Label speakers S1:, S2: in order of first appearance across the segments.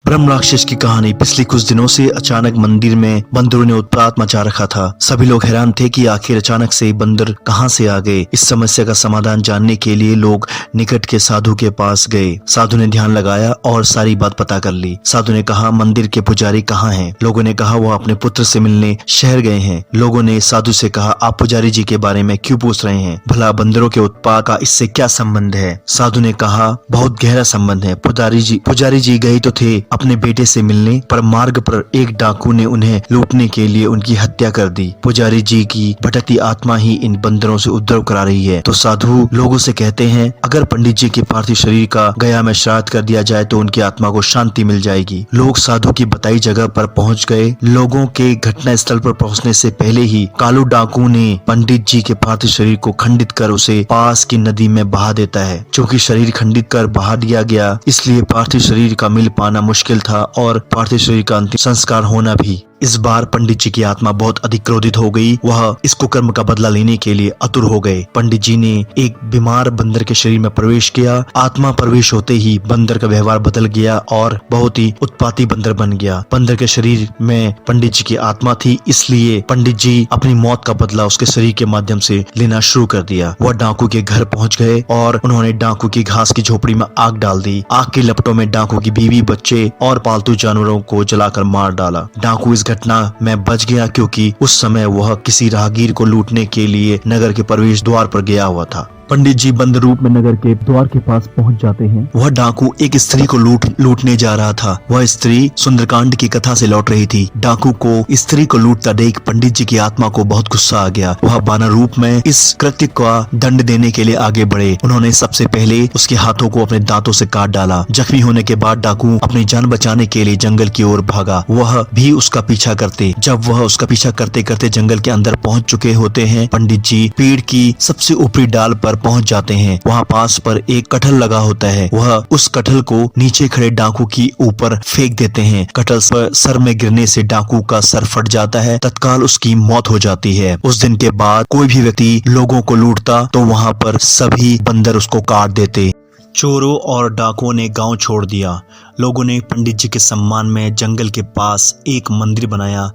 S1: ब्रह्म राक्षस की कहानी। पिछले कुछ दिनों से अचानक मंदिर में बंदरों ने उत्पात मचा रखा था। सभी लोग हैरान थे कि आखिर अचानक से बंदर कहां से आ गए। इस समस्या का समाधान जानने के लिए लोग निकट के साधु के पास गए। साधु ने ध्यान लगाया और सारी बात पता कर ली। साधु ने कहा, मंदिर के पुजारी कहाँ हैं? लोगों ने कहा, वो अपने पुत्र से मिलने शहर गए हैं। लोगों ने साधु से कहा, आप पुजारी जी के बारे में क्यों पूछ रहे हैं? भला बंदरों के उत्पात का इससे क्या संबंध है? साधु ने कहा, बहुत गहरा संबंध है। पुजारी जी गए तो थे अपने बेटे से मिलने, पर मार्ग पर एक डाकू ने उन्हें लूटने के लिए उनकी हत्या कर दी। पुजारी जी की भटकती आत्मा ही इन बंदरों से उपद्रव करा रही है। तो साधु लोगों से कहते हैं, अगर पंडित जी के पार्थिव शरीर का गया में श्राद्ध कर दिया जाए तो उनकी आत्मा को शांति मिल जाएगी। लोग साधु की बताई जगह पर पहुंच गए। लोगों के घटना स्थल पर पहुंचने से पहले ही कालू डाकू ने पंडित जी के पार्थिव शरीर को खंडित कर उसे पास की नदी में बहा देता है। चूँकि शरीर खंडित कर बहा दिया गया, इसलिए पार्थिव शरीर का मिल पाना मुश्किल था और पार्थिव शरीर का अंतिम संस्कार होना भी। इस बार पंडित जी की आत्मा बहुत अधिक क्रोधित हो गई। वह इस कुकर्म का बदला लेने के लिए आतुर हो गए। पंडित जी ने एक बीमार बंदर के शरीर में प्रवेश किया। आत्मा प्रवेश होते ही बंदर का व्यवहार बदल गया और बहुत ही उत्पाती बंदर बन गया। बंदर के शरीर में पंडित जी की आत्मा थी, इसलिए पंडित जी अपनी मौत का बदला उसके शरीर के माध्यम से लेना शुरू कर दिया। वह डाकू के घर पहुंच गए और उन्होंने डाकू की घास की झोपड़ी में आग डाल दी। आग की लपटों में डाकू की बीवी, बच्चे और पालतू जानवरों को जलाकर मार डाला। डाकू इस घटना में बच गया क्योंकि उस समय वह किसी राहगीर को लूटने के लिए नगर के प्रवेश द्वार पर गया हुआ था। पंडित जी बंद रूप में नगर के द्वार के पास पहुंच जाते हैं। वह डाकू एक स्त्री को लूटने जा रहा था। वह स्त्री सुंदरकांड की कथा से लौट रही थी। डाकू को स्त्री को लूटता देख पंडित जी की आत्मा को बहुत गुस्सा आ गया। वह बानर रूप में इस कृत्य का दंड देने के लिए आगे बढ़े। उन्होंने सबसे पहले उसके हाथों को अपने दांतों से काट डाला। जख्मी होने के बाद डाकू अपनी जान बचाने के लिए जंगल की ओर भागा। वह भी उसका पीछा करते। जब वह उसका पीछा करते करते जंगल के अंदर पहुंच चुके होते हैं, पंडित जी पेड़ की सबसे ऊपरी डाल पर पहुंच जाते हैं। वहां पास पर एक कटहल लगा होता है। वह उस कटहल को नीचे खड़े डाकू की ऊपर फेंक देते हैं। कटहल सर में गिरने से डाकू का सर फट जाता है। तत्काल उसकी मौत हो जाती है। उस दिन के बाद कोई भी व्यक्ति लोगों को लूटता तो वहां पर सभी बंदर उसको काट देते। चोरों और डाकुओं ने गांव छोड़ दिया। लोगों ने पंडित जी के सम्मान में जंगल के पास एक मंदिर बनाया,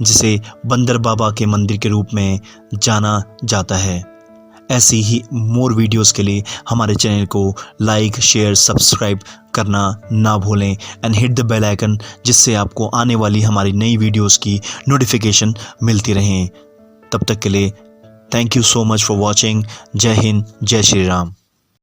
S1: जिसे बंदर बाबा के मंदिर के रूप में जाना जाता है। ऐसी ही मोर वीडियोस के लिए हमारे चैनल को लाइक, शेयर, सब्सक्राइब करना ना भूलें and hit the bell icon, जिससे आपको आने वाली हमारी नई वीडियोस की नोटिफिकेशन मिलती रहें। तब तक के लिए thank you so much for watching. जय हिंद, जय श्री राम।